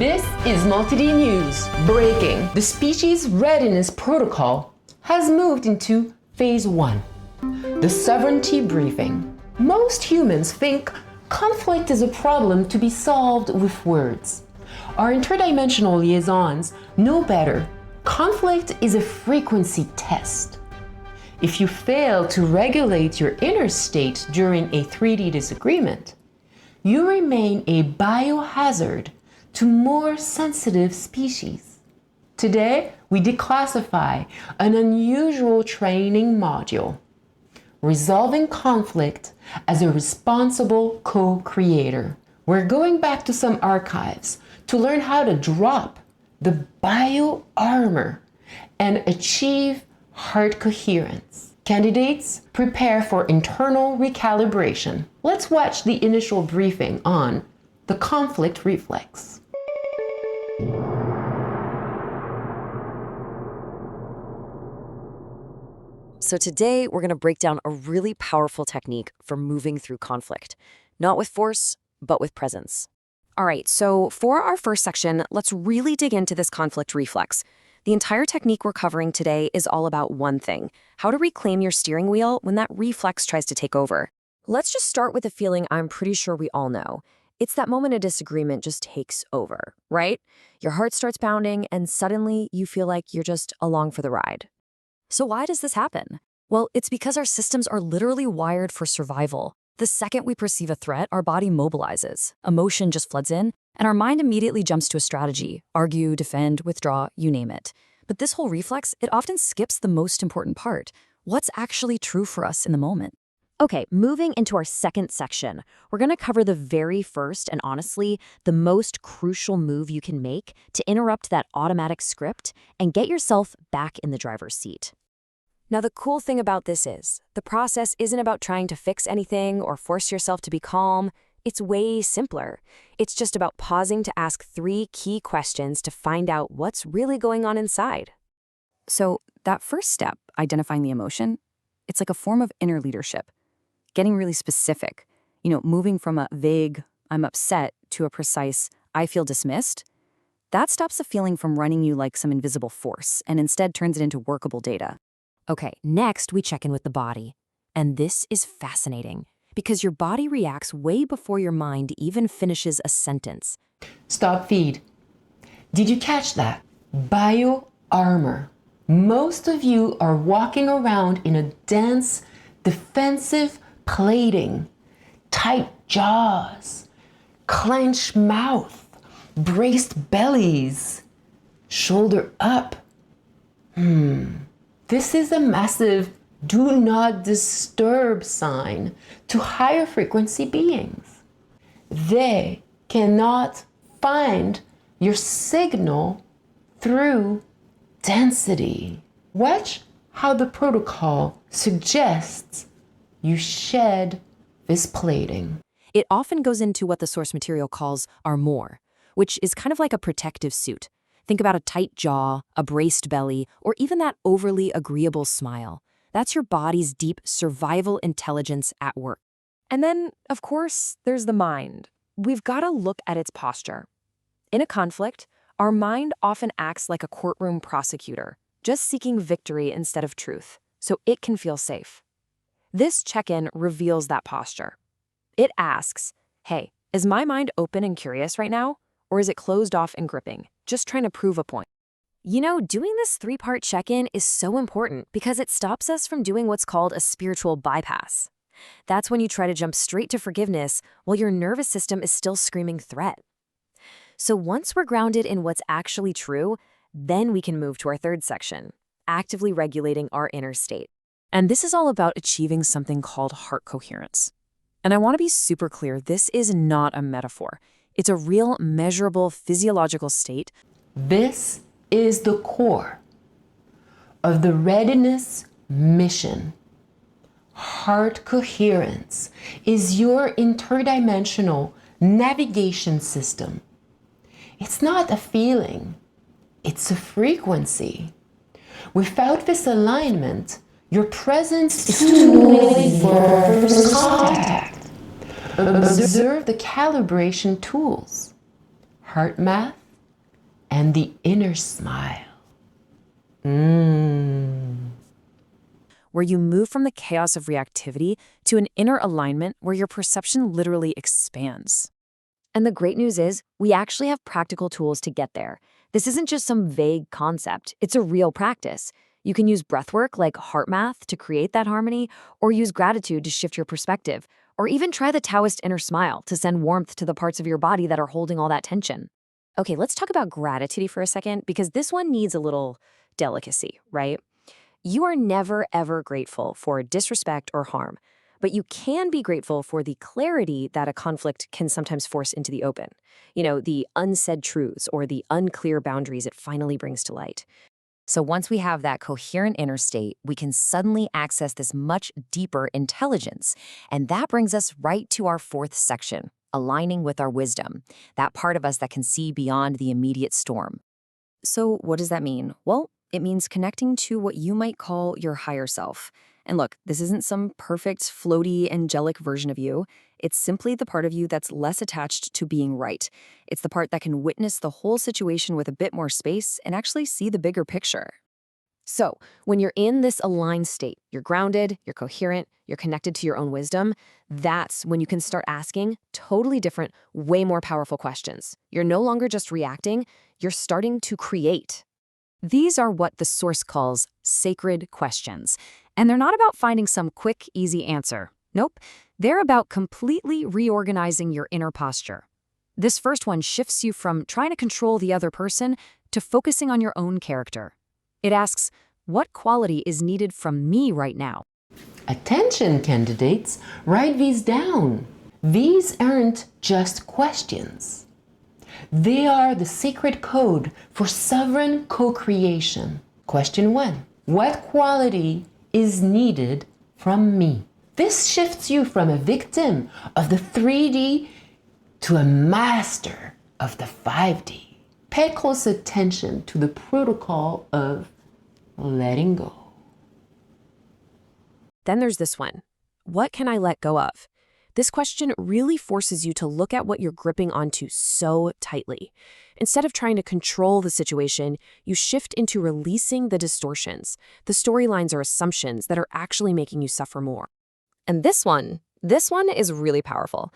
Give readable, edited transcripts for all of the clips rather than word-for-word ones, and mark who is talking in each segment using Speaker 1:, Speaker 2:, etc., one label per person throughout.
Speaker 1: This is Multi-D News. Breaking. The Species Readiness Protocol has moved into Phase 1. The Sovereignty Briefing. Most humans think conflict is a problem to be solved with words. Our interdimensional liaisons know better. Conflict is a frequency test. If you fail to regulate your inner state during a 3D disagreement, you remain a biohazard to more sensitive species. Today, we declassify an unusual training module, resolving conflict as a responsible co-creator. We're going back to some archives to learn how to drop the bio armor and achieve heart coherence. Candidates, prepare for internal recalibration. Let's watch the initial briefing on the conflict reflex.
Speaker 2: So today, we're going to break down a really powerful technique for moving through conflict. Not with force, but with presence. All right, so for our first section, let's really dig into this conflict reflex. The entire technique we're covering today is all about one thing: how to reclaim your steering wheel when that reflex tries to take over. Let's just start with a feeling I'm pretty sure we all know. It's that moment a disagreement just takes over, right? Your heart starts pounding, and suddenly you feel like you're just along for the ride. So why does this happen? Well, it's because our systems are literally wired for survival. The second we perceive a threat, our body mobilizes. Emotion just floods in, and our mind immediately jumps to a strategy: argue, defend, withdraw, you name it. But this whole reflex, it often skips the most important part: what's actually true for us in the moment. Okay, moving into our second section, we're going to cover the very first and honestly, the most crucial move you can make to interrupt that automatic script and get yourself back in the driver's seat. Now, the cool thing about this is, the process isn't about trying to fix anything or force yourself to be calm. It's way simpler. It's just about pausing to ask 3 key questions to find out what's really going on inside. So that first step, identifying the emotion, it's like a form of inner leadership. Getting really specific, moving from a vague, I'm upset, to a precise, I feel dismissed. That stops the feeling from running you like some invisible force and instead turns it into workable data. Okay, next we check in with the body. And this is fascinating because your body reacts way before your mind even finishes a sentence.
Speaker 1: Stop feed. Did you catch that? Bio armor. Most of you are walking around in a dense, defensive plating, tight jaws, clenched mouth, braced bellies, shoulder up. This is a massive do not disturb sign to higher frequency beings. They cannot find your signal through density. Watch how the protocol suggests you shed this plating.
Speaker 2: It often goes into what the source material calls armor, which is kind of like a protective suit. Think about a tight jaw, a braced belly, or even that overly agreeable smile. That's your body's deep survival intelligence at work. And then, of course, there's the mind. We've got to look at its posture. In a conflict, our mind often acts like a courtroom prosecutor, just seeking victory instead of truth, so it can feel safe. This check-in reveals that posture. It asks, hey, is my mind open and curious right now? Or is it closed off and gripping, just trying to prove a point? Doing this 3-part check-in is so important because it stops us from doing what's called a spiritual bypass. That's when you try to jump straight to forgiveness while your nervous system is still screaming threat. So once we're grounded in what's actually true, then we can move to our third section, actively regulating our inner state. And this is all about achieving something called heart coherence. And I want to be super clear, this is not a metaphor. It's a real, measurable, physiological state.
Speaker 1: This is the core of the readiness mission. Heart coherence is your interdimensional navigation system. It's not a feeling, it's a frequency. Without this alignment, your presence is too noisy for first contact. Observe the calibration tools: heart math, and the inner smile.
Speaker 2: Where you move from the chaos of reactivity to an inner alignment where your perception literally expands. And the great news is, we actually have practical tools to get there. This isn't just some vague concept, it's a real practice. You can use breathwork like heart math to create that harmony, or use gratitude to shift your perspective, or even try the Taoist inner smile to send warmth to the parts of your body that are holding all that tension. Okay, let's talk about gratitude for a second, because this one needs a little delicacy, right? You are never, ever grateful for disrespect or harm, but you can be grateful for the clarity that a conflict can sometimes force into the open. You know, the unsaid truths or the unclear boundaries it finally brings to light. So once we have that coherent inner state, we can suddenly access this much deeper intelligence. And that brings us right to our fourth section, aligning with our wisdom, that part of us that can see beyond the immediate storm. So what does that mean? Well, it means connecting to what you might call your higher self. And look, this isn't some perfect, floaty, angelic version of you. It's simply the part of you that's less attached to being right. It's the part that can witness the whole situation with a bit more space and actually see the bigger picture. So, when you're in this aligned state, you're grounded, you're coherent, you're connected to your own wisdom, that's when you can start asking totally different, way more powerful questions. You're no longer just reacting, you're starting to create. These are what the Source calls sacred questions. And they're not about finding some quick, easy answer. Nope. They're about completely reorganizing your inner posture. This first one shifts you from trying to control the other person to focusing on your own character. It asks, what quality is needed from me right now?
Speaker 1: Attention, candidates, write these down. These aren't just questions. They are the sacred code for sovereign co-creation. Question 1. What quality is needed from me? This shifts you from a victim of the 3D to a master of the 5D. Pay close attention to the protocol of letting go.
Speaker 2: Then there's this one. What can I let go of? This question really forces you to look at what you're gripping onto so tightly. Instead of trying to control the situation, you shift into releasing the distortions, the storylines or assumptions that are actually making you suffer more. And this one is really powerful.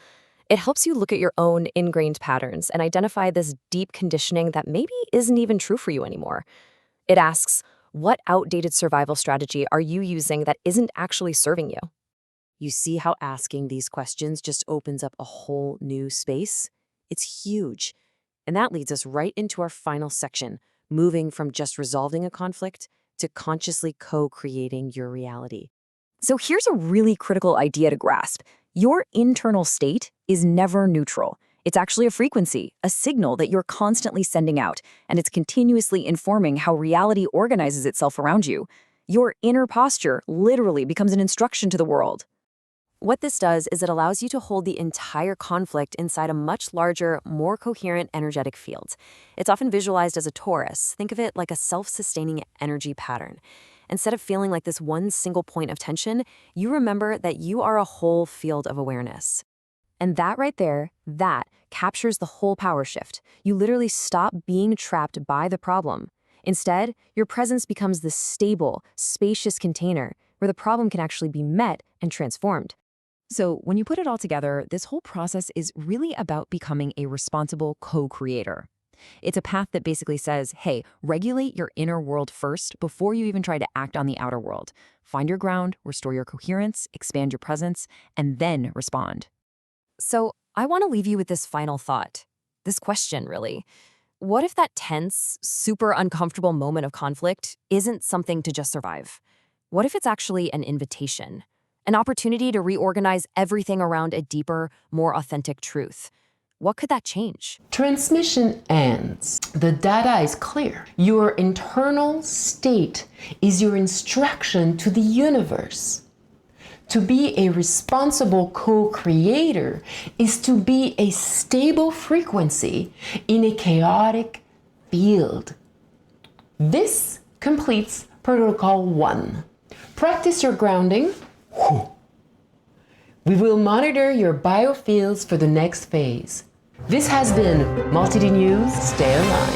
Speaker 2: It helps you look at your own ingrained patterns and identify this deep conditioning that maybe isn't even true for you anymore. It asks, what outdated survival strategy are you using that isn't actually serving you? You see how asking these questions just opens up a whole new space? It's huge. And that leads us right into our final section, moving from just resolving a conflict to consciously co-creating your reality. So here's a really critical idea to grasp. Your internal state is never neutral. It's actually a frequency, a signal that you're constantly sending out, and it's continuously informing how reality organizes itself around you. Your inner posture literally becomes an instruction to the world. What this does is it allows you to hold the entire conflict inside a much larger, more coherent energetic field. It's often visualized as a torus. Think of it like a self-sustaining energy pattern. Instead of feeling like this one single point of tension, you remember that you are a whole field of awareness. And that right there, that captures the whole power shift. You literally stop being trapped by the problem. Instead, your presence becomes this stable, spacious container where the problem can actually be met and transformed. So when you put it all together, this whole process is really about becoming a responsible co-creator. It's a path that basically says, hey, regulate your inner world first before you even try to act on the outer world. Find your ground, restore your coherence, expand your presence, and then respond. So I want to leave you with this final thought. This question, really. What if that tense, super uncomfortable moment of conflict isn't something to just survive? What if it's actually an invitation? An opportunity to reorganize everything around a deeper, more authentic truth? What could that change?
Speaker 1: Transmission ends. The data is clear. Your internal state is your instruction to the universe. To be a responsible co-creator is to be a stable frequency in a chaotic field. This completes Protocol 1. Practice your grounding. We will monitor your biofields for the next phase. This has been Multi-D News. Stay aligned.